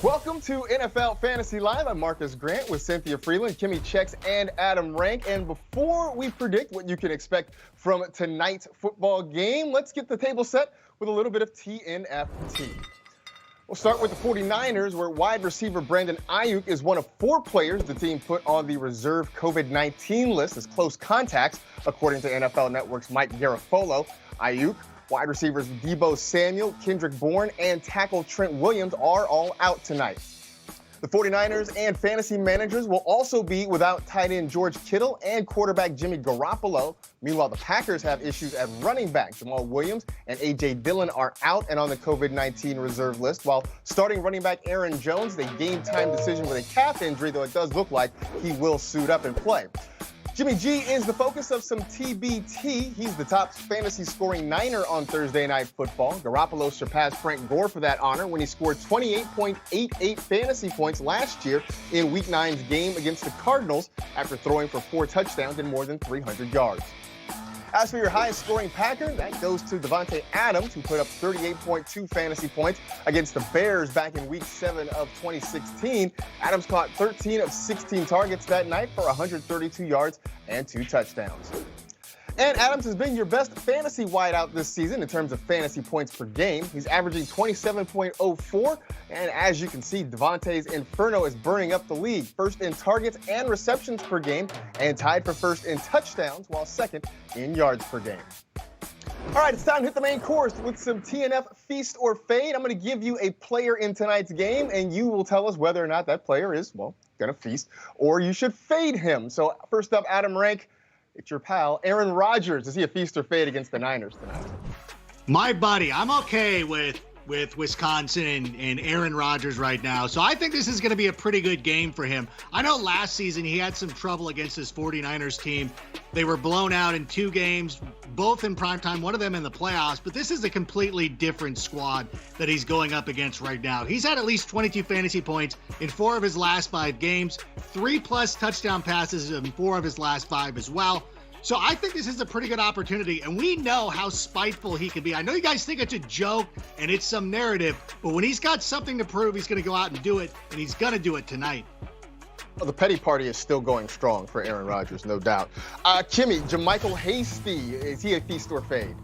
Welcome to NFL Fantasy Live. I'm Marcus Grant with Cynthia Freeland, Kimmy Checks, and Adam Rank. And before we predict what you can expect from tonight's football game, let's get the table set with a little bit of TNFT. We'll start with the 49ers, where wide receiver Brandon Ayuk is one of 4 players the team put on the reserve COVID-19 list as close contacts, according to NFL Network's Mike Garafolo. Ayuk, wide receivers Deebo Samuel, Kendrick Bourne, and tackle Trent Williams are all out tonight. The 49ers and fantasy managers will also be without tight end George Kittle and quarterback Jimmy Garoppolo. Meanwhile, the Packers have issues at running back. Jamal Williams and A.J. Dillon are out and on the COVID-19 reserve list, while starting running back Aaron Jones, the game time decision with a calf injury, though it does look like he will suit up and play. Jimmy G is the focus of some TBT. He's the top fantasy scoring Niner on Thursday Night Football. Garoppolo surpassed Frank Gore for that honor when he scored 28.88 fantasy points last year in Week 9's game against the Cardinals after throwing for 4 touchdowns and more than 300 yards. As for your highest scoring Packer, that goes to Davante Adams, who put up 38.2 fantasy points against the Bears back in Week 7 of 2016. Adams caught 13 of 16 targets that night for 132 yards and 2 touchdowns. And Adams has been your best fantasy wideout this season in terms of fantasy points per game. He's averaging 27.04, and as you can see, Davante's Inferno is burning up the league, first in targets and receptions per game, and tied for first in touchdowns, while second in yards per game. All right, it's time to hit the main course with some TNF Feast or Fade. I'm going to give you a player in tonight's game, and you will tell us whether or not that player is, well, going to feast, or you should fade him. So first up, Adam Rank. It's your pal, Aaron Rodgers. Is he a feast or fade against the Niners tonight? My buddy, I'm okay with Wisconsin and Aaron Rodgers right now. So I think this is going to be a pretty good game for him. I know last season he had some trouble against his 49ers team. They were blown out in 2 games, both in primetime, one of them in the playoffs. But this is a completely different squad that he's going up against right now. He's had at least 22 fantasy points in 4 of his last 5 games, 3+ touchdown passes in 4 of his last 5 as well. So I think this is a pretty good opportunity, and we know how spiteful he can be. I know you guys think it's a joke and it's some narrative, but when he's got something to prove, he's going to go out and do it, and he's going to do it tonight. Well, the petty party is still going strong for Aaron Rodgers, no doubt. Kimmy, JaMychal Hasty, is he a feast or fade?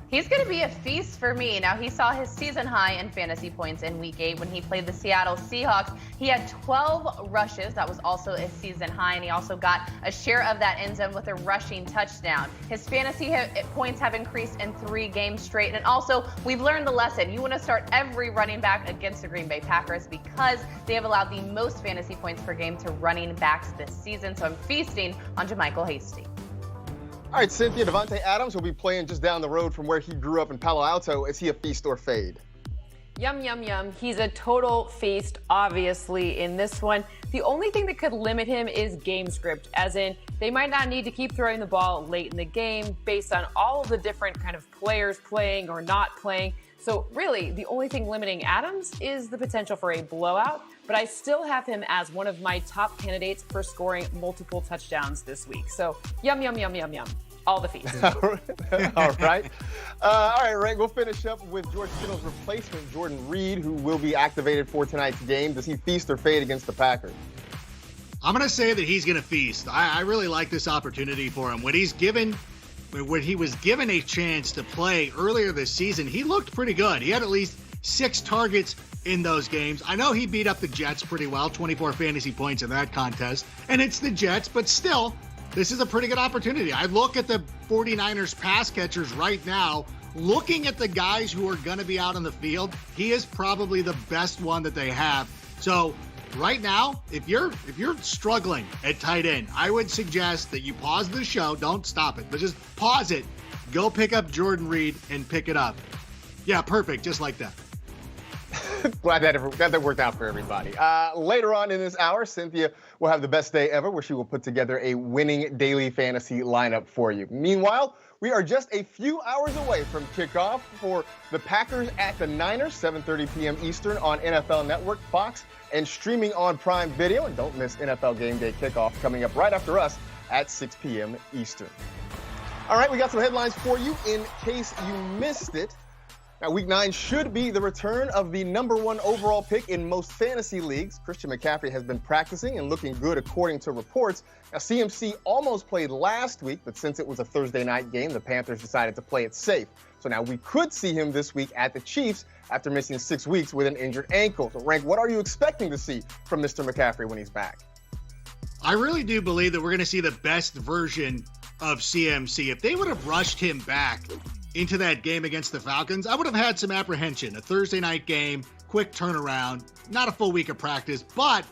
He's going to be a feast for me. Now, he saw his season high in fantasy points in Week 8 when he played the Seattle Seahawks. He had 12 rushes. That was also a season high, and he also got a share of that end zone with a rushing touchdown. His fantasy points have increased in 3 games straight, and also we've learned the lesson. You want to start every running back against the Green Bay Packers because they have allowed the most fantasy points per game to running backs this season, so I'm feasting on JaMychal Hasty. All right, Cynthia, Davante Adams will be playing just down the road from where he grew up in Palo Alto. Is he a feast or fade? Yum, yum, yum. He's a total feast, obviously, in this one. The only thing that could limit him is game script, as in they might not need to keep throwing the ball late in the game based on all of the different kind of players playing or not playing. So really, the only thing limiting Adams is the potential for a blowout, but I still have him as one of my top candidates for scoring multiple touchdowns this week. So yum, yum, yum, yum, yum. All the feast. All right. All right, Rank, we'll finish up with George Kittle's replacement, Jordan Reed, who will be activated for tonight's game. Does he feast or fade against the Packers? I'm going to say that he's going to feast. I really like this opportunity for him. When he was given a chance to play earlier this season, he looked pretty good. He had at least 6 targets in those games. I know he beat up the Jets pretty well, 24 fantasy points in that contest, and it's the Jets, but still, this is a pretty good opportunity. I look at the 49ers pass catchers right now, looking at the guys who are going to be out on the field, he is probably the best one that they have. So right now, if you're struggling at tight end, I would suggest that you pause the show. Don't stop it, but just pause it. Go pick up Jordan Reed and pick it up. Yeah, perfect. Just like that. Glad that worked out for everybody. Later on in this hour, Cynthia will have the best day ever, where she will put together a winning daily fantasy lineup for you. Meanwhile, we are just a few hours away from kickoff for the Packers at the Niners, 7:30 p.m. Eastern on NFL Network, Fox, and streaming on Prime Video. And don't miss NFL Game Day kickoff coming up right after us at 6 p.m. Eastern. All right, we got some headlines for you in case you missed it. Now, Week 9 should be the return of the #1 overall pick in most fantasy leagues. Christian McCaffrey has been practicing and looking good according to reports. Now, CMC almost played last week, but since it was a Thursday night game, the Panthers decided to play it safe. So now we could see him this week at the Chiefs after missing 6 weeks with an injured ankle. So, Rank, what are you expecting to see from Mr. McCaffrey when he's back? I really do believe that we're going to see the best version of CMC. If they would have rushed him back into that game against the Falcons, I would have had some apprehension. A Thursday night game, quick turnaround, not a full week of practice. But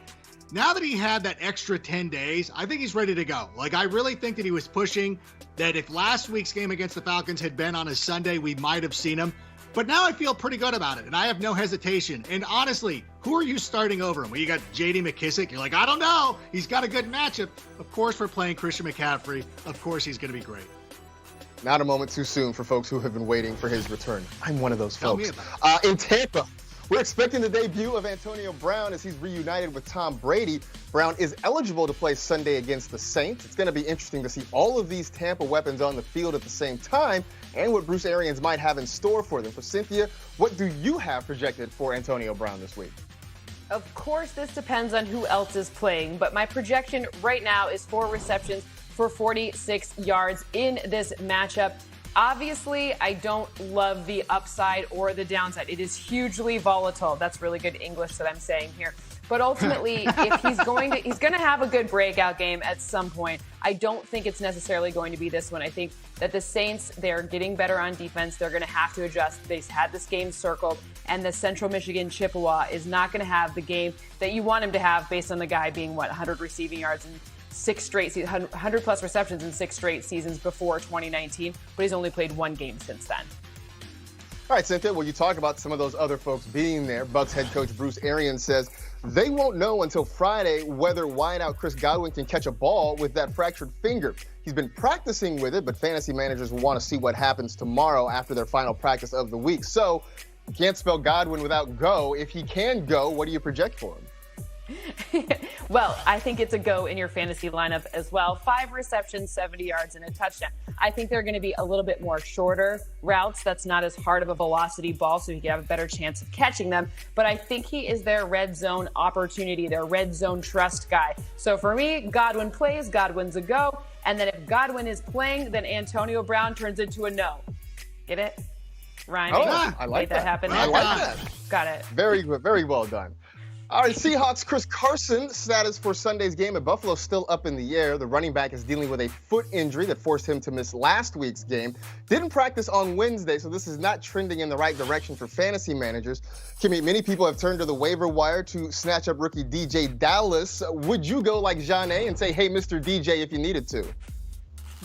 now that he had that extra 10 days, I think he's ready to go. Like, I really think that he was pushing that if last week's game against the Falcons had been on a Sunday, we might have seen him. But now I feel pretty good about it, and I have no hesitation. And honestly, who are you starting over him? Well, you got J.D. McKissick. You're like, I don't know. He's got a good matchup. Of course, we're playing Christian McCaffrey. Of course, he's going to be great. Not a moment too soon for folks who have been waiting for his return. I'm one of those folks. Tell me about it. In Tampa, we're expecting the debut of Antonio Brown as he's reunited with Tom Brady. Brown is eligible to play Sunday against the Saints. It's going to be interesting to see all of these Tampa weapons on the field at the same time and what Bruce Arians might have in store for them. For Cynthia, what do you have projected for Antonio Brown this week? Of course, this depends on who else is playing, but my projection right now is 4 receptions for 46 yards in this matchup. Obviously, I don't love the upside or the downside. It is hugely volatile. That's really good English that I'm saying here. But ultimately, if he's going to have a good breakout game at some point. I don't think it's necessarily going to be this one. I think that the Saints, they're getting better on defense. They're going to have to adjust. They've had this game circled, and the Central Michigan Chippewa is not going to have the game that you want him to have based on the guy being, 100 receiving yards and 100 plus receptions in 6 straight seasons before 2019, but he's only played 1 game since then. All right, Cynthia, well, you talk about some of those other folks being there. Bucs head coach Bruce Arians says they won't know until Friday whether wideout Chris Godwin can catch a ball with that fractured finger. He's been practicing with it, but fantasy managers will want to see what happens tomorrow after their final practice of the week. So, you can't spell Godwin without go. If he can go, what do you project for him? Well, I think it's a go in your fantasy lineup as well. 5 receptions, 70 yards, and a touchdown. I think they're going to be a little bit more shorter routes. That's not as hard of a velocity ball, so you can have a better chance of catching them. But I think he is their red zone opportunity, their red zone trust guy. So for me, Godwin plays, Godwin's a go. And then if Godwin is playing, then Antonio Brown turns into a no. Get it? Ryan, I like that. Happen. I like that. Got it. Very good. Very well done. All right, Seahawks Chris Carson status for Sunday's game at Buffalo still up in the air. The running back is dealing with a foot injury that forced him to miss last week's game. Didn't practice on Wednesday, so this is not trending in the right direction for fantasy managers. Kimmy, many people have turned to the waiver wire to snatch up rookie DJ Dallas. Would you go like Jeanne and say, hey, Mr. DJ, if you needed to?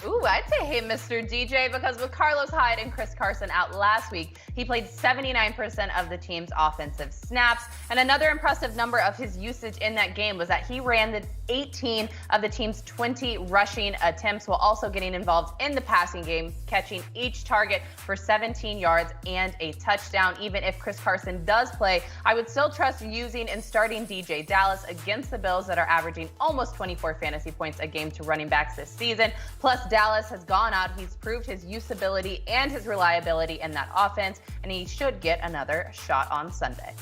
Ooh, I'd say, hey, Mr. DJ, because with Carlos Hyde and Chris Carson out last week, he played 79% of the team's offensive snaps. And another impressive number of his usage in that game was that he ran the 18 of the team's 20 rushing attempts while also getting involved in the passing game, catching each target for 17 yards and a touchdown. Even if Chris Carson does play, I would still trust using and starting DJ Dallas against the Bills that are averaging almost 24 fantasy points a game to running backs this season. Plus, Dallas has gone out. He's proved his usability and his reliability in that offense, and he should get another shot on Sunday.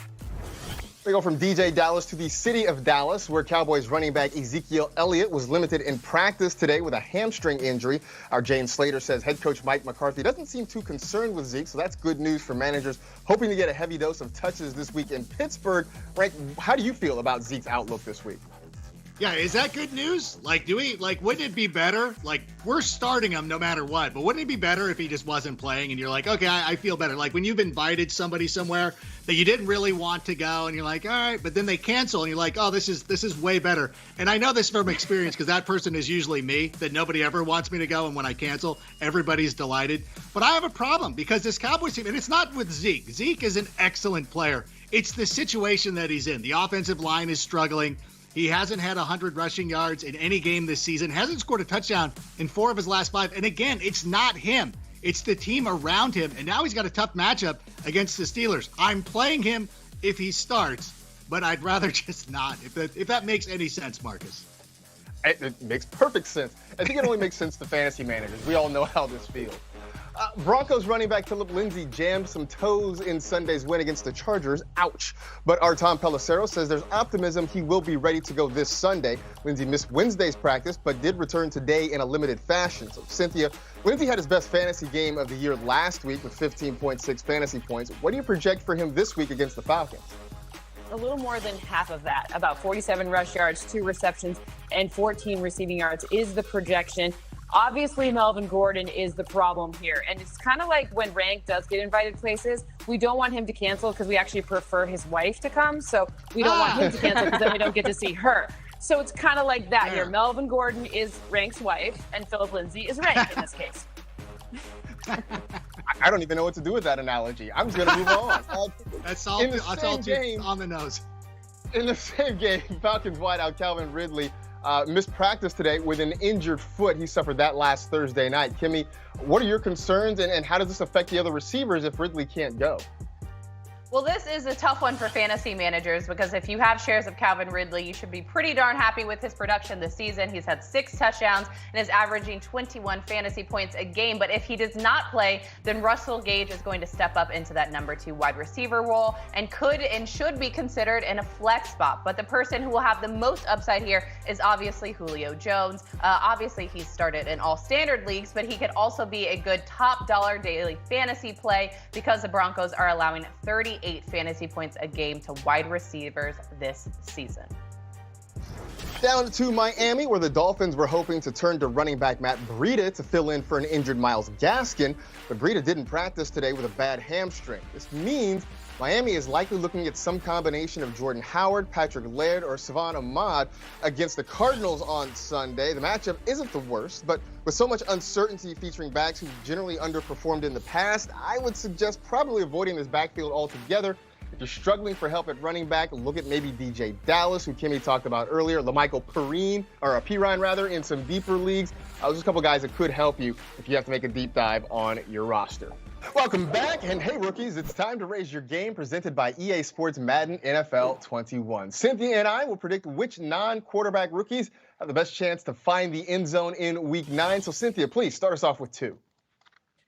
We go from DJ Dallas to the city of Dallas, where Cowboys running back Ezekiel Elliott was limited in practice today with a hamstring injury. Our Jane Slater says head coach Mike McCarthy doesn't seem too concerned with Zeke, so that's good news for managers hoping to get a heavy dose of touches this week in Pittsburgh. Frank, how do you feel about Zeke's outlook this week? Yeah, is that good news? Wouldn't it be better? We're starting him no matter what, but wouldn't it be better if he just wasn't playing and you're like, okay, I feel better. Like when you've invited somebody somewhere that you didn't really want to go and you're like, all right, but then they cancel and you're like, oh, this is way better. And I know this from experience because that person is usually me, that nobody ever wants me to go. And when I cancel, everybody's delighted. But I have a problem because this Cowboys team, and it's not with Zeke. Zeke is an excellent player. It's the situation that he's in. The offensive line is struggling. He hasn't had 100 rushing yards in any game this season, hasn't scored a touchdown in 4 of his last 5. And again, it's not him. It's the team around him. And now he's got a tough matchup against the Steelers. I'm playing him if he starts, but I'd rather just not, if that makes any sense, Marcus. It makes perfect sense. I think it only makes sense to fantasy managers. We all know how this feels. Broncos running back Philip Lindsay jammed some toes in Sunday's win against the Chargers. Ouch. But our Tom Pelissero says there's optimism he will be ready to go this Sunday. Lindsay missed Wednesday's practice, but did return today in a limited fashion. So, Cynthia, Lindsay had his best fantasy game of the year last week with 15.6 fantasy points. What do you project for him this week against the Falcons? A little more than half of that, about 47 rush yards, 2 receptions, and 14 receiving yards is the projection. Obviously, Melvin Gordon is the problem here. And it's kind of like when Rank does get invited places, we don't want him to cancel because we actually prefer his wife to come. So we don't want him to cancel because then we don't get to see her. So it's kind of like that here. Melvin Gordon is Rank's wife, and Philip Lindsay is Rank in this case. I don't even know what to do with that analogy. I'm just going to move on. That's all on the nose. In the same game, Falcons wideout Calvin Ridley missed practice today with an injured foot. He suffered that last Thursday night. Kimmy, what are your concerns, and how does this affect the other receivers if Ridley can't go? Well, this is a tough one for fantasy managers because if you have shares of Calvin Ridley, you should be pretty darn happy with his production this season. He's had 6 touchdowns and is averaging 21 fantasy points a game. But if he does not play, then Russell Gage is going to step up into that number 2 wide receiver role and could and should be considered in a flex spot. But the person who will have the most upside here is obviously Julio Jones. Obviously, he's started in all standard leagues, but he could also be a good top dollar daily fantasy play because the Broncos are allowing 38 fantasy points a game to wide receivers this season. Down to Miami, where the Dolphins were hoping to turn to running back Matt Breida to fill in for an injured Myles Gaskin, but Breida didn't practice today with a bad hamstring. This means Miami is likely looking at some combination of Jordan Howard, Patrick Laird, or Savon Ahmad against the Cardinals on Sunday. The matchup isn't the worst, but with so much uncertainty featuring backs who generally underperformed in the past, I would suggest probably avoiding this backfield altogether. If you're struggling for help at running back, look at maybe DJ Dallas, who Kimmy talked about earlier, Lamichael Pirine, in some deeper leagues. Those are a couple guys that could help you if you have to make a deep dive on your roster. Welcome back, and hey rookies, it's time to raise your game, presented by EA Sports Madden NFL 21. Cynthia and I will predict which non-quarterback rookies have the best chance to find the end zone in Week 9. So Cynthia, please start us off with 2.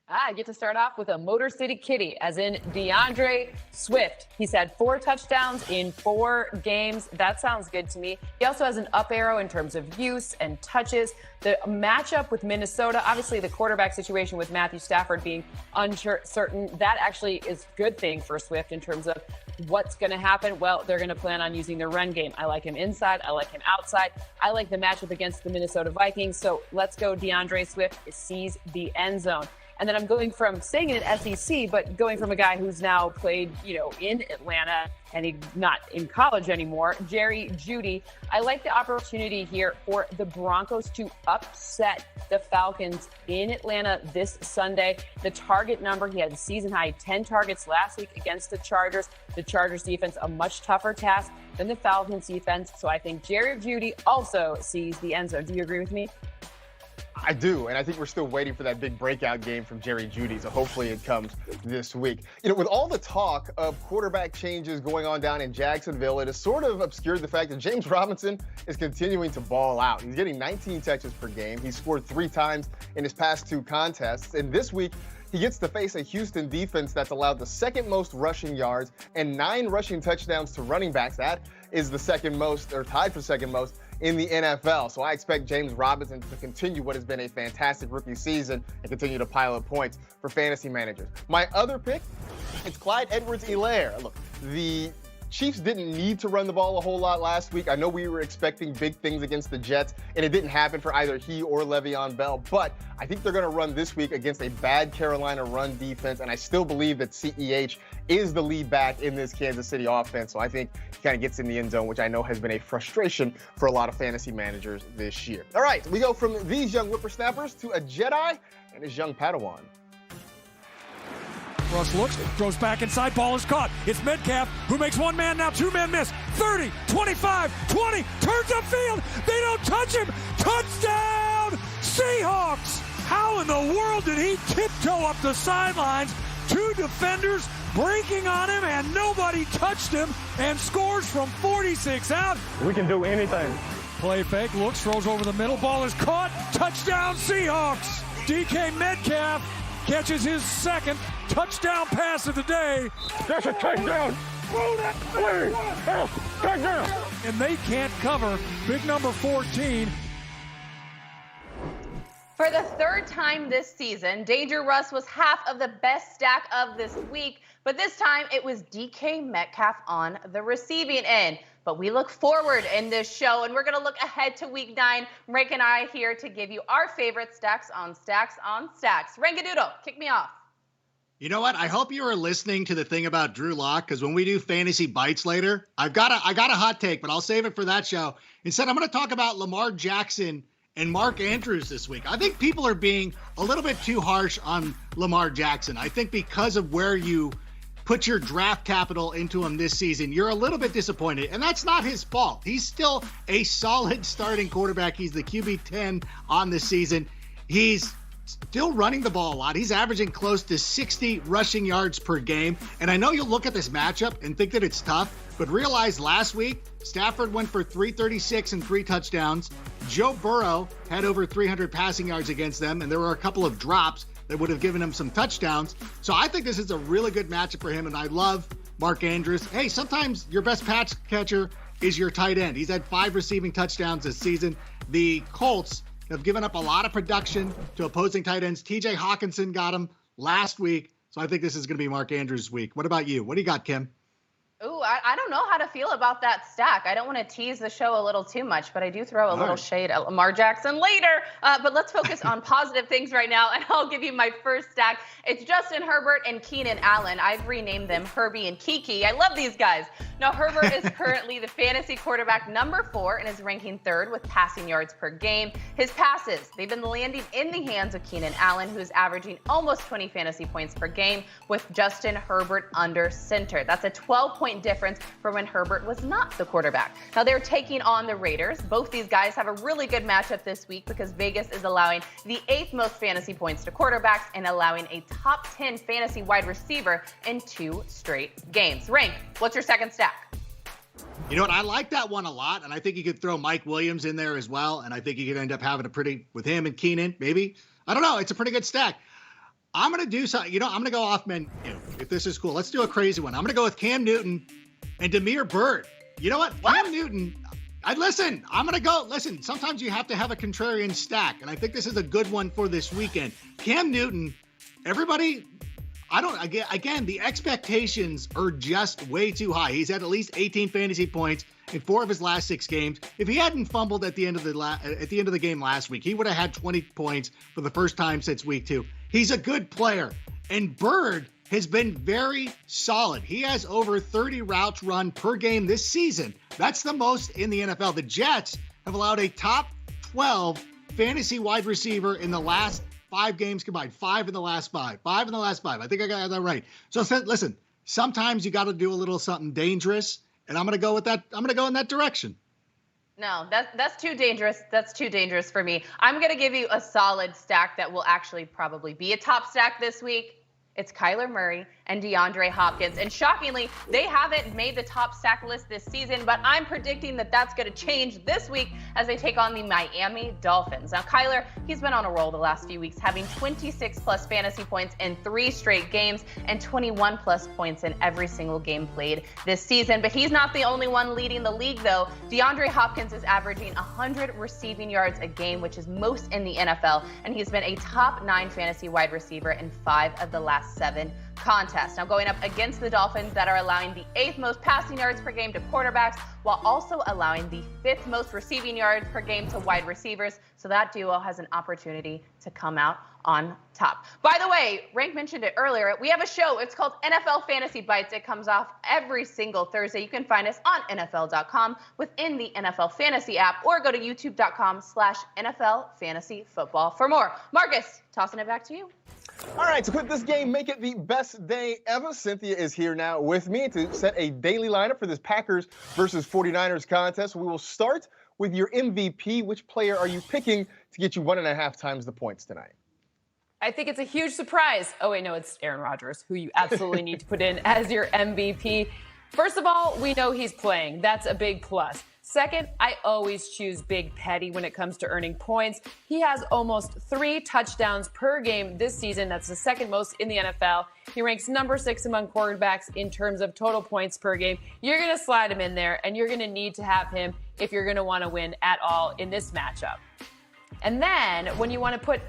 I get to start off with a Motor City Kitty, as in DeAndre Swift. He's had 4 touchdowns in 4 games. That sounds good to me. He also has an up arrow in terms of use and touches. The matchup with Minnesota, obviously the quarterback situation with Matthew Stafford being uncertain, that actually is a good thing for Swift in terms of what's going to happen. Well, they're going to plan on using their run game. I like him inside. I like him outside. I like the matchup against the Minnesota Vikings. So let's go DeAndre Swift sees the end zone. And then I'm going from staying in SEC, but going from a guy who's now played, in Atlanta and he's not in college anymore, Jerry Jeudy. I like the opportunity here for the Broncos to upset the Falcons in Atlanta this Sunday. The target number, he had a season high 10 targets last week against the Chargers. The Chargers defense, a much tougher task than the Falcons defense. So I think Jerry Jeudy also sees the end zone. Do you agree with me? I do, and I think we're still waiting for that big breakout game from Jerry Jeudy, so hopefully it comes this week. With all the talk of quarterback changes going on down in Jacksonville, it has sort of obscured the fact that James Robinson is continuing to ball out. He's getting 19 touches per game. He's scored 3 times in his past 2 contests, and this week he gets to face a Houston defense that's allowed the second most rushing yards and 9 rushing touchdowns to running backs. That is the second most, or tied for second most, in the NFL. So I expect James Robinson to continue what has been a fantastic rookie season and continue to pile up points for fantasy managers. My other pick, it's Clyde Edwards-Helaire. Look, the Chiefs didn't need to run the ball a whole lot last week. I know we were expecting big things against the Jets, and it didn't happen for either he or Le'Veon Bell, but I think they're going to run this week against a bad Carolina run defense, and I still believe that CEH is the lead back in this Kansas City offense, so I think he kind of gets in the end zone, which I know has been a frustration for a lot of fantasy managers this year. All right, we go from these young whippersnappers to a Jedi and his young Padawan. Russ looks, throws back inside, ball is caught. It's Metcalf who makes 1 man now, 2 men miss. 30, 25, 20, turns upfield. They don't touch him. Touchdown, Seahawks. How in the world did he tiptoe up the sidelines? 2 defenders breaking on him, and nobody touched him, and scores from 46 out. We can do anything. Play fake, looks, throws over the middle, ball is caught. Touchdown, Seahawks. DK Metcalf catches his second touchdown pass of the day. That's a touchdown. Touchdown. And they can't cover big number 14. For the third time this season, Danger Russ was half of the best stack of this week, but this time it was DK Metcalf on the receiving end. But we look forward in this show, and we're going to look ahead to Week 9. Rank and I here to give you our favorite stacks on stacks on stacks. Rankadoodle, kick me off. You know what? I hope you are listening to the thing about Drew Lock, because when we do Fantasy Bites later, I got a hot take, but I'll save it for that show. Instead, I'm going to talk about Lamar Jackson and Mark Andrews this week. I think people are being a little bit too harsh on Lamar Jackson. I think because of where you put your draft capital into him this season, you're a little bit disappointed, and that's not his fault. He's still a solid starting quarterback. He's the QB 10 on this season. He's still running the ball a lot. He's averaging close to 60 rushing yards per game. And I know you'll look at this matchup and think that it's tough, but realize last week, Stafford went for 336 and 3 touchdowns. Joe Burrow had over 300 passing yards against them, and there were a couple of drops that would have given him some touchdowns. So I think this is a really good matchup for him, and I love Mark Andrews. Hey, sometimes your best pass catcher is your tight end. He's had 5 receiving touchdowns this season. The Colts have given up a lot of production to opposing tight ends. TJ Hawkinson got him last week, so I think this is going to be Mark Andrews' week. What about you? What do you got, Kim? Ooh, I don't know how to feel about that stack. I don't want to tease the show a little too much, but I do throw a little shade at Lamar Jackson later. But let's focus on positive things right now, and I'll give you my first stack. It's Justin Herbert and Keenan Allen. I've renamed them Herbie and Kiki. I love these guys. Now, Herbert is currently the fantasy quarterback number 4 and is ranking 3rd with passing yards per game. His passes, they've been landing in the hands of Keenan Allen, who is averaging almost 20 fantasy points per game with Justin Herbert under center. That's a 12-point difference from when Herbert was not the quarterback. Now they're taking on the Raiders. Both these guys have a really good matchup this week because Vegas is allowing the 8th most fantasy points to quarterbacks and allowing a top 10 fantasy wide receiver in 2 straight games. Rank, what's your second stack? You know what? I like that one a lot, and I think you could throw Mike Williams in there as well, and I think you could end up having with him and Keenan, maybe. I don't know. It's a pretty good stack. I'm going to do something. I'm going to go off menu if this is cool. Let's do a crazy one. I'm going to go with Cam Newton and Damiere Byrd. You know what? Cam Newton, I'm going to go. Listen, sometimes you have to have a contrarian stack, and I think this is a good one for this weekend. Cam Newton, everybody, again, the expectations are just way too high. He's had at least 18 fantasy points in 4 of his last 6 games. If he hadn't fumbled at the end of the game last week, he would have had 20 points for the first time since week 2. He's a good player, and Byrd has been very solid. He has over 30 routes run per game this season. That's the most in the NFL. The Jets have allowed a top 12 fantasy wide receiver in the last 5 games combined. 5 in the last 5. 5 in the last 5. I think I got that right. So listen, sometimes you got to do a little something dangerous, and I'm going to go with that. I'm going to go in that direction. No, that's too dangerous. That's too dangerous for me. I'm going to give you a solid stack that will actually probably be a top stack this week. It's Kyler Murray and DeAndre Hopkins. And shockingly, they haven't made the top sack list this season, but I'm predicting that that's going to change this week as they take on the Miami Dolphins. Now, Kyler, he's been on a roll the last few weeks, having 26 plus fantasy points in 3 straight games and 21 plus points in every single game played this season. But he's not the only one leading the league, though. DeAndre Hopkins is averaging 100 receiving yards a game, which is most in the NFL, and he's been a top 9 fantasy wide receiver in 5 of the last 7 contests. Now going up against the Dolphins that are allowing the 8th most passing yards per game to quarterbacks while also allowing the 5th most receiving yards per game to wide receivers. So that duo has an opportunity to come out on top. By the way, Rank mentioned it earlier. We have a show. It's called NFL Fantasy Bites. It comes off every single Thursday. You can find us on NFL.com within the NFL Fantasy app or go to youtube.com/NFL Fantasy Football for more. Marcus, tossing it back to you. All right, to quit this game, make it the best day ever. Cynthia is here now with me to set a daily lineup for this Packers versus 49ers contest. We will start with your MVP. Which player are you picking to get you 1.5 times the points tonight? I think it's a huge surprise. Oh, wait, no, it's Aaron Rodgers, who you absolutely need to put in as your MVP. First of all, we know he's playing. That's a big plus. Second, I always choose Big Petty when it comes to earning points. He has almost 3 touchdowns per game this season. That's the second most in the NFL. He ranks number 6 among quarterbacks in terms of total points per game. You're going to slide him in there, and you're going to need to have him if you're going to want to win at all in this matchup. And then when you want to put,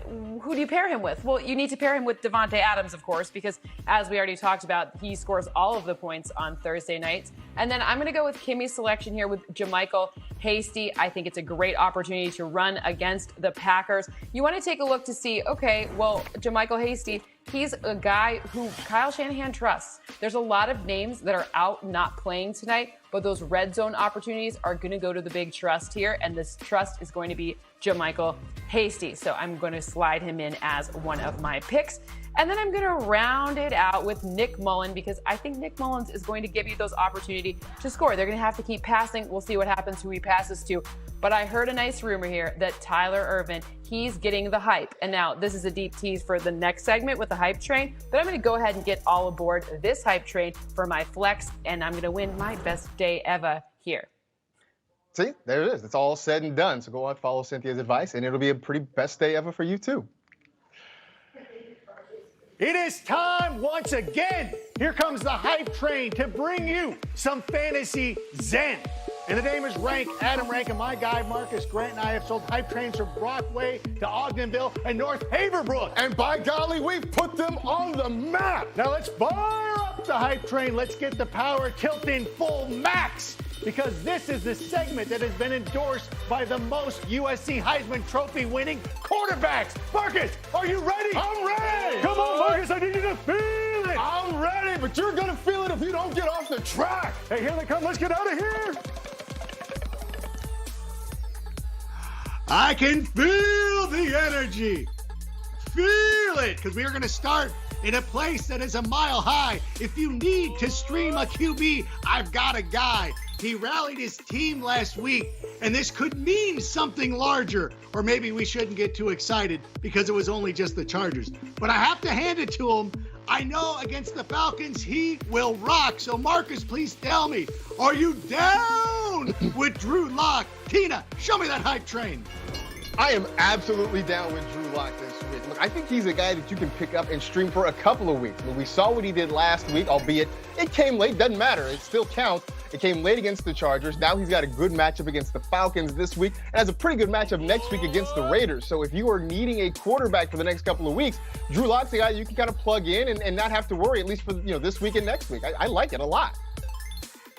who do you pair him with? Well, you need to pair him with Devontae Adams, of course, because as we already talked about, he scores all of the points on Thursday nights. And then I'm going to go with Kimmy's selection here with JaMycal Hasty. I think it's a great opportunity to run against the Packers. You want to take a look to see, okay, well, JaMycal Hasty, he's a guy who Kyle Shanahan trusts. There's a lot of names that are out not playing tonight, but those red zone opportunities are going to go to the big trust here, and this trust is going to be JaMycal Hasty. So I'm going to slide him in as one of my picks. And then I'm going to round it out with Nick Mullen, because I think Nick Mullins is going to give you those opportunities to score. They're going to have to keep passing. We'll see what happens who he passes to. But I heard a nice rumor here that Tyler Ervin, he's getting the hype. And now this is a deep tease for the next segment with the hype train. But I'm going to go ahead and get all aboard this hype train for my flex. And I'm going to win my best day ever here. See, there it is. It's all said and done. So go on, follow Cynthia's advice, and it'll be a pretty best day ever for you, too. It is time once again. Here comes the hype train to bring you some fantasy zen. And the name is Rank, Adam Rank, and my guy Marcus Grant and I have sold hype trains from Broadway to Ogdenville and North Haverbrook. And by golly, we've put them on the map. Now let's fire up the hype train. Let's get the power tilting full max, because this is the segment that has been endorsed by the most USC Heisman Trophy winning quarterbacks. Marcus, are you ready? I'm ready. Come on, Marcus, I need you to feel it. I'm ready, but you're going to feel it if you don't get off the track. Hey, here they come. Let's get out of here. I can feel the energy. Feel it, because we are going to start in a place that is a mile high. If you need to stream a QB, I've got a guy. He rallied his team last week, and this could mean something larger. Or maybe we shouldn't get too excited because it was only just the Chargers. But I have to hand it to him. I know against the Falcons, he will rock. So Marcus, please tell me, are you down with Drew Lock? Tina, show me that hype train. I am absolutely down with Drew Lock this week. Look, I think he's a guy that you can pick up and stream for a couple of weeks. We saw what he did last week, albeit it came late. Doesn't matter. It still counts. It came late against the Chargers. Now he's got a good matchup against the Falcons this week and has a pretty good matchup next week against the Raiders. So if you are needing a quarterback for the next couple of weeks, Drew Lock's a guy you can kind of plug in and not have to worry, at least for this week and next week. I like it a lot.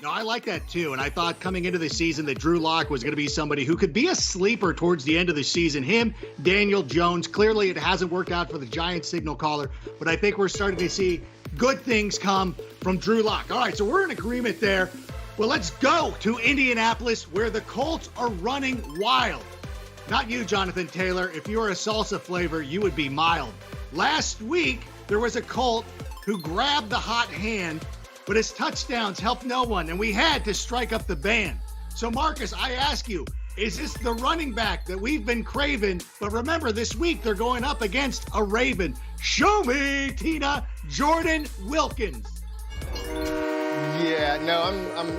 No, I like that too. And I thought coming into the season that Drew Lock was going to be somebody who could be a sleeper towards the end of the season. Him, Daniel Jones. Clearly it hasn't worked out for the Giants signal caller, but I think we're starting to see good things come from Drew Lock. All right, so we're in agreement there. Well, let's go to Indianapolis, where the Colts are running wild. Not you, Jonathan Taylor. If you were a salsa flavor, you would be mild. Last week, there was a Colt who grabbed the hot hand, but his touchdowns helped no one, and we had to strike up the band. So, Marcus, I ask you, is this the running back that we've been craving? But remember, this week they're going up against a Raven. Show me, Tina, Jordan Wilkins. Yeah, no,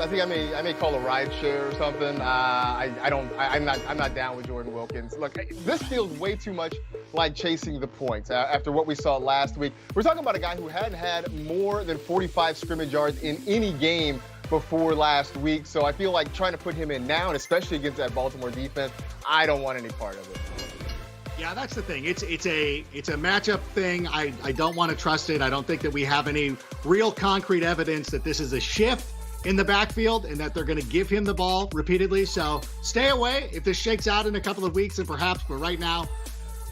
I think I may call a ride share or something. I'm not down with Jordan Wilkins. Look, this feels way too much like chasing the points after what we saw last week. We're talking about a guy who hadn't had more than 45 scrimmage yards in any game before last week. So I feel like trying to put him in now, and especially against that Baltimore defense, I don't want any part of it. Yeah, that's the thing. It's a matchup thing. I don't want to trust it. I don't think that we have any real concrete evidence that this is a shift in the backfield and that they're going to give him the ball repeatedly. So stay away if this shakes out in a couple of weeks, and perhaps, but right now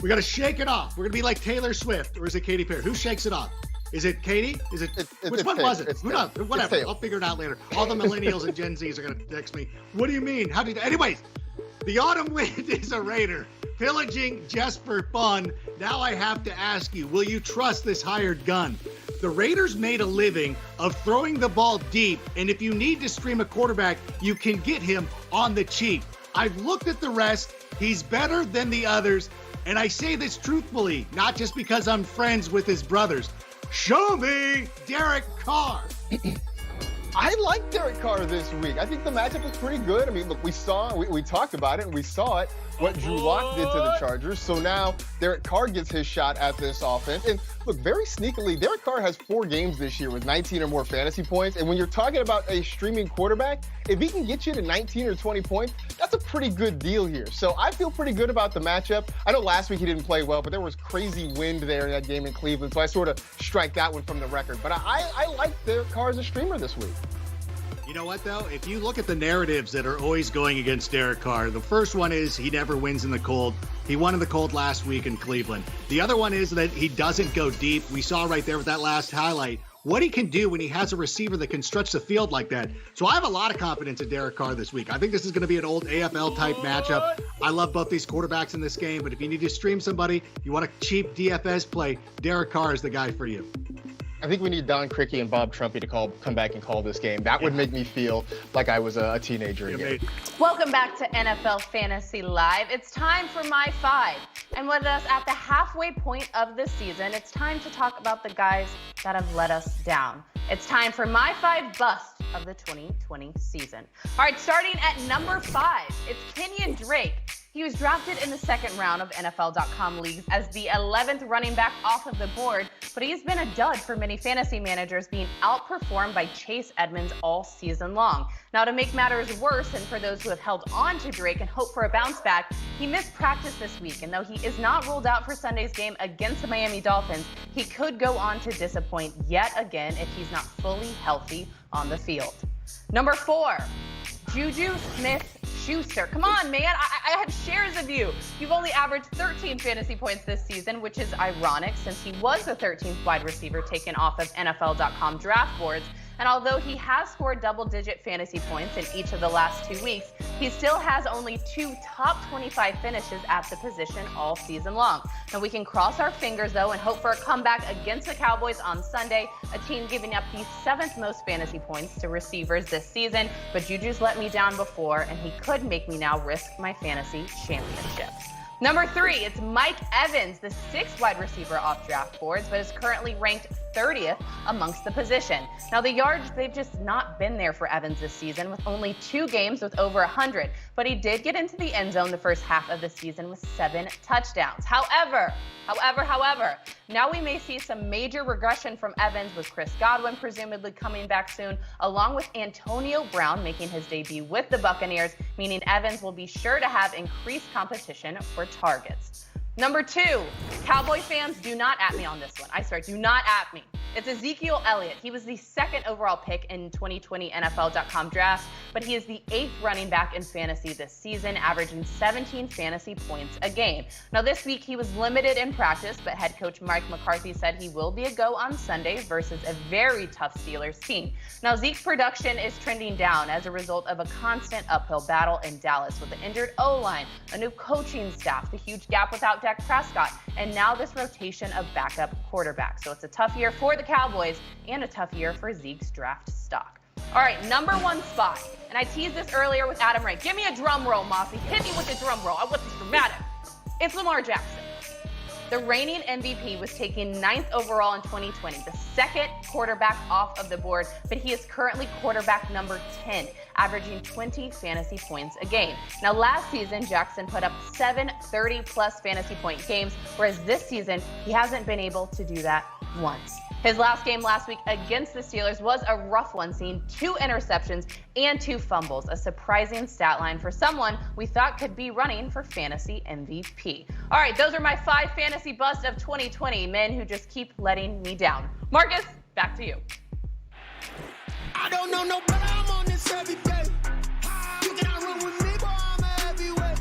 we got to shake it off. We're going to be like Taylor Swift, or is it Katy Perry? Who shakes it off? Is it Katie? Is it? Which one was it? Who knows? Whatever. I'll figure it out later. All the millennials and Gen Zs are going to text me. What do you mean? How did? Anyways, the autumn wind is a Raider. Pillaging just for fun. Now I have to ask you, will you trust this hired gun? The Raiders made a living of throwing the ball deep, and if you need to stream a quarterback, you can get him on the cheap. I've looked at the rest. He's better than the others, and I say this truthfully, not just because I'm friends with his brothers. Show me Derek Carr. I like Derek Carr this week. I think the matchup is pretty good. I mean, look, we talked about it, and we saw it, what Drew Lock did to the Chargers. So now Derek Carr gets his shot at this offense. And look, very sneakily, Derek Carr has 4 games this year with 19 or more fantasy points. And when you're talking about a streaming quarterback, if he can get you to 19 or 20 points, that's a pretty good deal here. So I feel pretty good about the matchup. I know last week he didn't play well, but there was crazy wind there in that game in Cleveland. So I sort of strike that one from the record. But I like Derek Carr as a streamer this week. You know what, though? If you look at the narratives that are always going against Derek Carr, the first one is he never wins in the cold. He won in the cold last week in Cleveland. The other one is that he doesn't go deep. We saw right there with that last highlight what he can do when he has a receiver that can stretch the field like that. So I have a lot of confidence in Derek Carr this week. I think this is going to be an old AFL-type matchup. I love both these quarterbacks in this game, but if you need to stream somebody, you want a cheap DFS play, Derek Carr is the guy for you. I think we need Don Criqui and Bob Trumpy to come back and call this game. That would make me feel like I was a teenager again. Welcome back to NFL Fantasy Live. It's time for My 5. And with us at the halfway point of the season, it's time to talk about the guys that have let us down. It's time for My 5 Bust of the 2020 season. All right, starting at number 5, it's Kenyon Drake. He was drafted in the second round of NFL.com leagues as the 11th running back off of the board, but he's been a dud for many fantasy managers, being outperformed by Chase Edmonds all season long. Now, to make matters worse, and for those who have held on to Drake and hope for a bounce back, he missed practice this week, and though he is not ruled out for Sunday's game against the Miami Dolphins, he could go on to disappoint yet again if he's not fully healthy on the field. Number 4, Juju Smith-Schuster. Come on, man. I have shares of you. You've only averaged 13 fantasy points this season, which is ironic since he was the 13th wide receiver taken off of NFL.com draft boards. And although he has scored double-digit fantasy points in each of the last 2 weeks, he still has only 2 top 25 finishes at the position all season long. Now, we can cross our fingers, though, and hope for a comeback against the Cowboys on Sunday, a team giving up the 7th most fantasy points to receivers this season. But Juju's let me down before, and he could make me now risk my fantasy championship. Number 3, it's Mike Evans, the 6th wide receiver off draft boards, but is currently ranked 30th amongst the position. Now, the yards, they've just not been there for Evans this season, with only 2 games with over 100. But he did get into the end zone the first half of the season with 7 touchdowns. However, now we may see some major regression from Evans, with Chris Godwin presumably coming back soon, along with Antonio Brown making his debut with the Buccaneers, meaning Evans will be sure to have increased competition for targets. Number 2, Cowboy fans, do not at me on this one. I swear, do not at me. It's Ezekiel Elliott. He was the 2nd overall pick in 2020 NFL.com draft, but he is the 8th running back in fantasy this season, averaging 17 fantasy points a game. Now, this week he was limited in practice, but head coach Mike McCarthy said he will be a go on Sunday versus a very tough Steelers team. Now, Zeke's production is trending down as a result of a constant uphill battle in Dallas with the injured O-line, a new coaching staff, the huge gap without Dak Prescott, and now this rotation of backup quarterbacks. So it's a tough year for the Cowboys and a tough year for Zeke's draft stock. All right, number 1 spot. And I teased this earlier with Adam Rank. Give me a drum roll, Mossy. Hit me with the drum roll. I want this dramatic. It's Lamar Jackson. The reigning MVP was taken 9th overall in 2020, the 2nd quarterback off of the board, but he is currently quarterback number 10, averaging 20 fantasy points a game. Now, last season, Jackson put up 7 30-plus fantasy point games, whereas this season, he hasn't been able to do that once. His last game last week against the Steelers was a rough one, seeing 2 interceptions and 2 fumbles, a surprising stat line for someone we thought could be running for fantasy MVP. All right, those are my 5 fantasy busts of 2020, men who just keep letting me down. Marcus, back to you. I don't know no better, I'm on this every day. You cannot run with me, boy, I'm a heavyweight.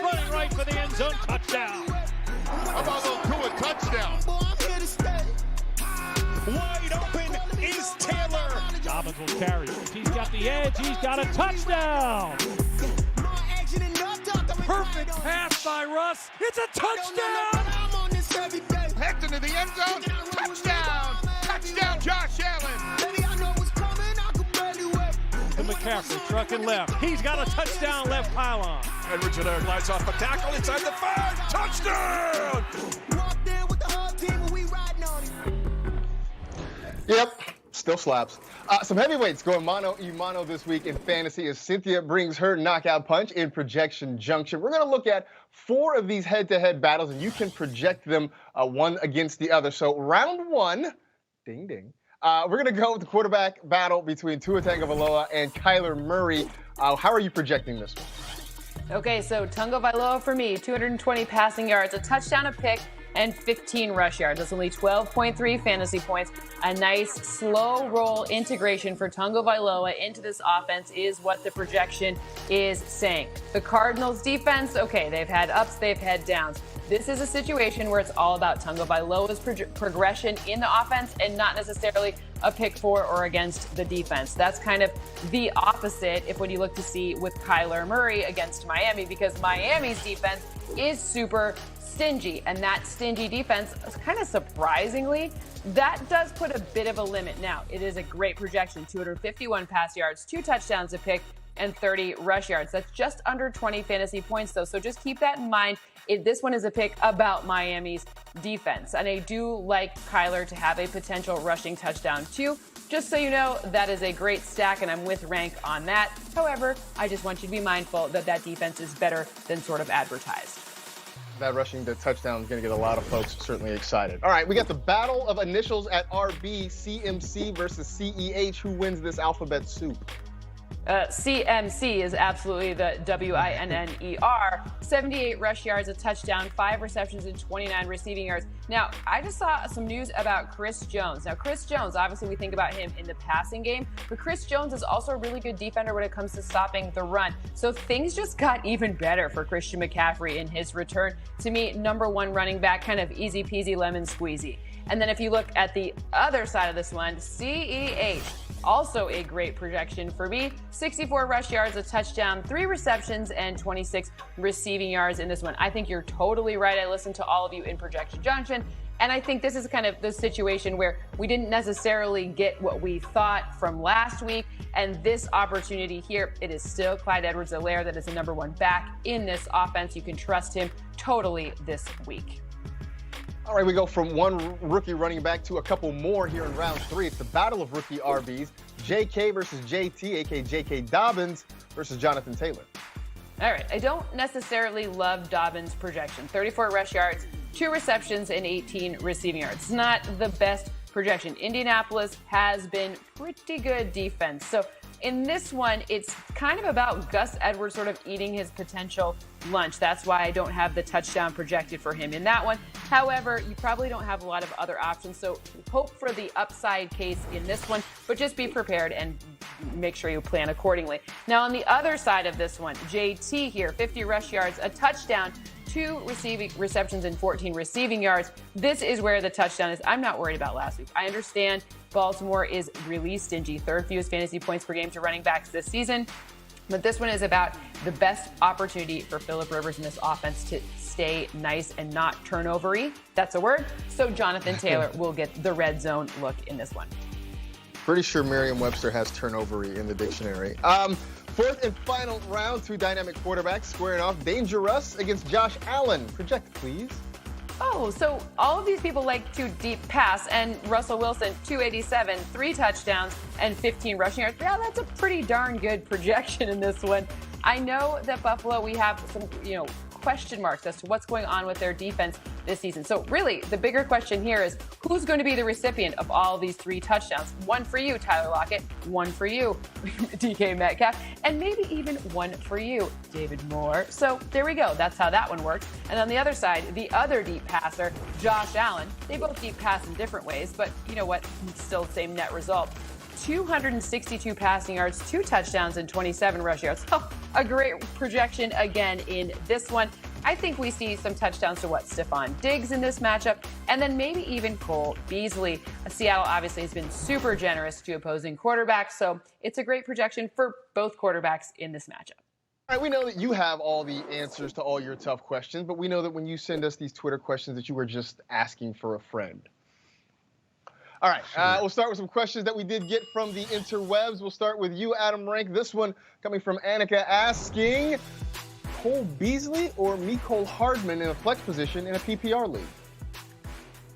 Running right for the end zone, touchdown. How about those 2 a touchdown? Boy, I'm here to stay. Wide open is Taylor. Dobbins will carry. He's got the edge. He's got a touchdown. Perfect pass by Russ. It's a touchdown. Hecked into the end zone. Touchdown. Touchdown, Josh Allen. To McCaffrey, trucking left. He's got a touchdown left pylon. Edwards there glides off a tackle inside the 5. Touchdown. Yep. Still slaps. Some heavyweights going mano-a-mano this week in fantasy as Cynthia brings her knockout punch in Projection Junction. We're going to look at 4 of these head-to-head battles, and you can project them one against the other. So round 1, ding, ding. We're going to go with the quarterback battle between Tua Tagovailoa and Kyler Murray. How are you projecting this one? Okay, so Tagovailoa for me, 220 passing yards, a touchdown, a pick, and 15 rush yards. That's only 12.3 fantasy points. A nice slow roll integration for Tagovailoa into this offense is what the projection is saying. The Cardinals defense, okay, they've had ups, they've had downs. This is a situation where it's all about Tagovailoa's progression in the offense and not necessarily a pick for or against the defense. That's kind of the opposite if when you look to see with Kyler Murray against Miami, because Miami's defense is super stingy, and that stingy defense, kind of surprisingly, that does put a bit of a limit. Now, it is a great projection, 251 pass yards, 2 touchdowns a pick, and 30 rush yards. That's just under 20 fantasy points, though, so just keep that in mind. This one is a pick about Miami's defense, and I do like Kyler to have a potential rushing touchdown, too. Just so you know, that is a great stack, and I'm with Rank on that. However, I just want you to be mindful that that defense is better than sort of advertised. That rushing the touchdown is going to get a lot of folks certainly excited. All right, we got the battle of initials at RB, CMC versus CEH. Who wins this alphabet soup? CMC is absolutely the WINNER. 78 rush yards, a touchdown, 5 receptions, and 29 receiving yards. Now, I just saw some news about Chris Jones. Now, Chris Jones, obviously we think about him in the passing game, but Chris Jones is also a really good defender when it comes to stopping the run. So things just got even better for Christian McCaffrey in his return. To me, number 1 running back, kind of easy peasy lemon squeezy. And then if you look at the other side of this one, CEH, also a great projection for me. 64 rush yards, a touchdown, 3 receptions, and 26 receiving yards in this one. I think you're totally right. I listened to all of you in Projection Junction, and I think this is kind of the situation where we didn't necessarily get what we thought from last week, and this opportunity here, it is still Clyde Edwards-Helaire that is the number 1 back in this offense. You can trust him totally this week. All right, we go from one rookie running back to a couple more here in round 3. It's the battle of rookie RBs. JK versus JT, aka J.K. Dobbins versus Jonathan Taylor. All right, I don't necessarily love Dobbins' projection. 34 rush yards, 2 receptions, and 18 receiving yards. It's not the best projection. Indianapolis has been pretty good defense. So in this one, it's kind of about Gus Edwards sort of eating his potential lunch. That's why I don't have the touchdown projected for him in that one. However, you probably don't have a lot of other options, so hope for the upside case in this one, but just be prepared and make sure you plan accordingly. Now, on the other side of this one, JT here, 50 rush yards, a touchdown, 2 receiving receptions, and 14 receiving yards. This is where the touchdown is. I'm not worried about last week. I understand Baltimore is really stingy, 3rd fewest fantasy points per game to running backs this season. But this one is about the best opportunity for Phillip Rivers in this offense to stay nice and not turnover-y. That's a word. So Jonathan Taylor will get the red zone look in this one. Pretty sure Merriam-Webster has turnover-y in the dictionary. 4th and final round, 2 dynamic quarterbacks squaring off. Dangerous against Josh Allen. Project, please. Oh, so all of these people like to deep pass, and Russell Wilson, 287, 3 touchdowns, and 15 rushing yards. Yeah, that's a pretty darn good projection in this one. I know that Buffalo, we have some, question marks as to what's going on with their defense this season. So really, the bigger question here is who's going to be the recipient of all of these 3 touchdowns? 1 for you, Tyler Lockett, 1 for you, DK Metcalf, and maybe even 1 for you, David Moore. So there we go. That's how that one works. And on the other side, the other deep passer, Josh Allen. They both deep pass in different ways, but you know what? Still the same net result. 262 passing yards, 2 touchdowns, and 27 rush yards. Oh, a great projection again in this one. I think we see some touchdowns to Stephon Diggs in this matchup, and then maybe even Cole Beasley. Seattle obviously has been super generous to opposing quarterbacks, so it's a great projection for both quarterbacks in this matchup. All right, we know that you have all the answers to all your tough questions, but we know that when you send us these Twitter questions that you were just asking for a friend. All right, we'll start with some questions that we did get from the interwebs. We'll start with you, Adam Rank. This one coming from Annika asking, Cole Beasley or Mecole Hardman in a flex position in a PPR league?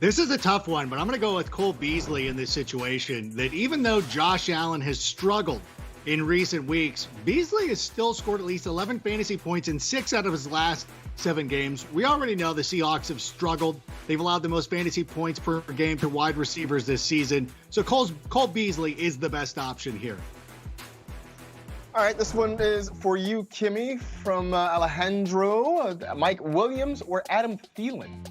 This is a tough one, but I'm going to go with Cole Beasley in this situation. That even though Josh Allen has struggled in recent weeks, Beasley has still scored at least 11 fantasy points in 6 out of his last 7 games. We already know the Seahawks have struggled. They've allowed the most fantasy points per game to wide receivers this season. So Cole Beasley is the best option here. All right, this one is for you, Kimmy, from Alejandro. Mike Williams or Adam Thielen?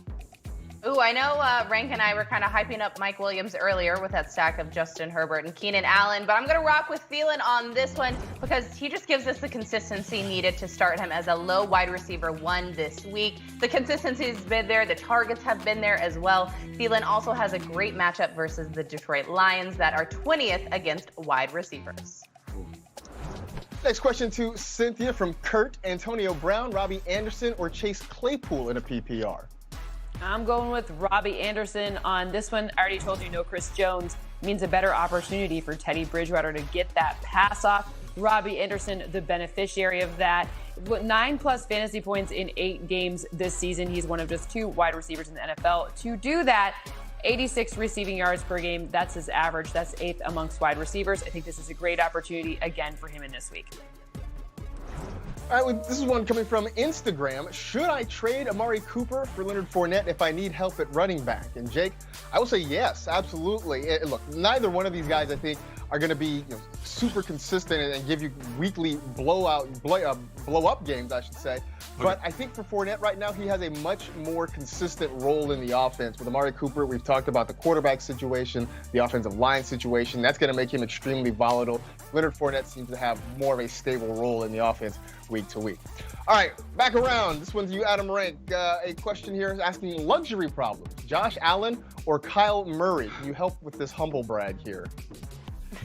Ooh, I know Rank and I were kind of hyping up Mike Williams earlier with that stack of Justin Herbert and Keenan Allen, but I'm going to rock with Thielen on this one because he just gives us the consistency needed to start him as a low wide receiver 1 this week. The consistency's been there. The targets have been there as well. Thielen also has a great matchup versus the Detroit Lions that are 20th against wide receivers. Next question to Cynthia from Kurt. Antonio Brown, Robbie Anderson, or Chase Claypool in a PPR? I'm going with Robbie Anderson on this one. I already told you no Chris Jones means a better opportunity for Teddy Bridgewater to get that pass off. Robbie Anderson, the beneficiary of that. 9+ fantasy points in 8 games this season. He's one of just 2 wide receivers in the NFL to do that. 86 receiving yards per game. That's his average. That's 8th amongst wide receivers. I think this is a great opportunity again for him in this week. All right, this is one coming from Instagram. Should I trade Amari Cooper for Leonard Fournette if I need help at running back? And Jake, I will say yes, absolutely. Look, neither one of these guys, I think, are going to be super consistent and give you weekly blow-up games, I should say. But I think for Fournette right now, he has a much more consistent role in the offense. With Amari Cooper, we've talked about the quarterback situation, the offensive line situation. That's going to make him extremely volatile. Leonard Fournette seems to have more of a stable role in the offense week to week. All right, back around. This one's you, Adam Rank. A question here is asking luxury problems. Josh Allen or Kyle Murray? Can you help with this humble brag here?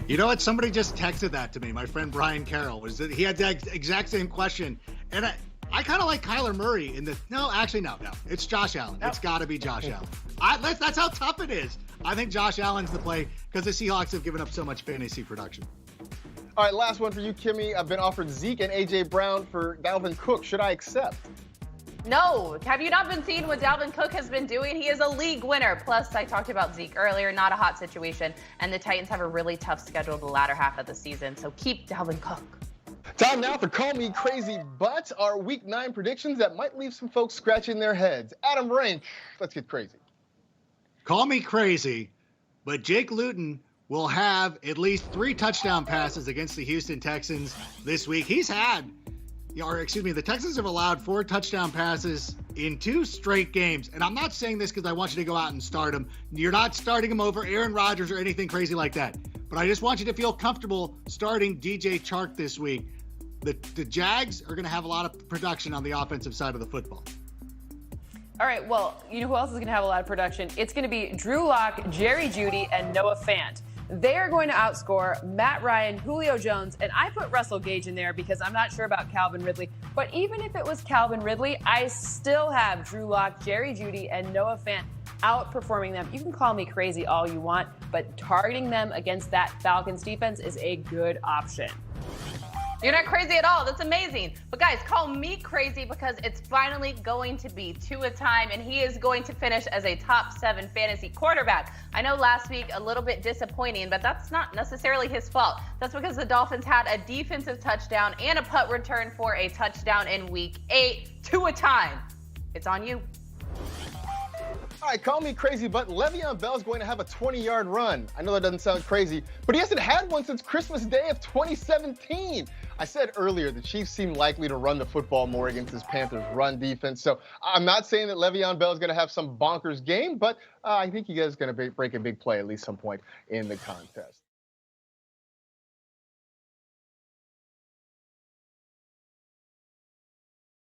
You know what? Somebody just texted that to me. My friend Brian Carroll he had the exact same question, and I kind of like Kyler Murray in the. No, actually, no. It's Josh Allen. It's got to be Josh Allen. That's how tough it is. I think Josh Allen's the play because the Seahawks have given up so much fantasy production. All right, last one for you, Kimmy. I've been offered Zeke and A.J. Brown for Dalvin Cook. Should I accept? No. Have you not been seeing what Dalvin Cook has been doing? He is a league winner. Plus, I talked about Zeke earlier, not a hot situation. And the Titans have a really tough schedule the latter half of the season. So keep Dalvin Cook. Time now for Call Me Crazy, but our Week 9 predictions that might leave some folks scratching their heads. Adam Rank, let's get crazy. Call me crazy, but Jake Luton will have at least 3 touchdown passes against the Houston Texans this week. The Texans have allowed 4 touchdown passes in 2 straight games. And I'm not saying this because I want you to go out and start him. You're not starting him over Aaron Rodgers or anything crazy like that. But I just want you to feel comfortable starting DJ Chark this week. The Jags are going to have a lot of production on the offensive side of the football. All right, well, you know who else is going to have a lot of production? It's going to be Drew Lock, Jerry Jeudy, and Noah Fant. They are going to outscore Matt Ryan, Julio Jones, and I put Russell Gage in there because I'm not sure about Calvin Ridley. But even if it was Calvin Ridley, I still have Drew Lock, Jerry Jeudy, and Noah Fant outperforming them. You can call me crazy all you want, but targeting them against that Falcons defense is a good option. You're not crazy at all. That's amazing. But guys, call me crazy because it's finally going to be Tua time, and he is going to finish as a top 7 fantasy quarterback. I know last week a little bit disappointing, but that's not necessarily his fault. That's because the Dolphins had a defensive touchdown and a punt return for a touchdown in week 8. Tua time. It's on you. All right, call me crazy, but Le'Veon Bell's going to have a 20-yard run. I know that doesn't sound crazy, but he hasn't had one since Christmas Day of 2017. I said earlier the Chiefs seem likely to run the football more against this Panthers run defense. So I'm not saying that Le'Veon Bell is going to have some bonkers game, but I think he is going to break a big play at least some point in the contest.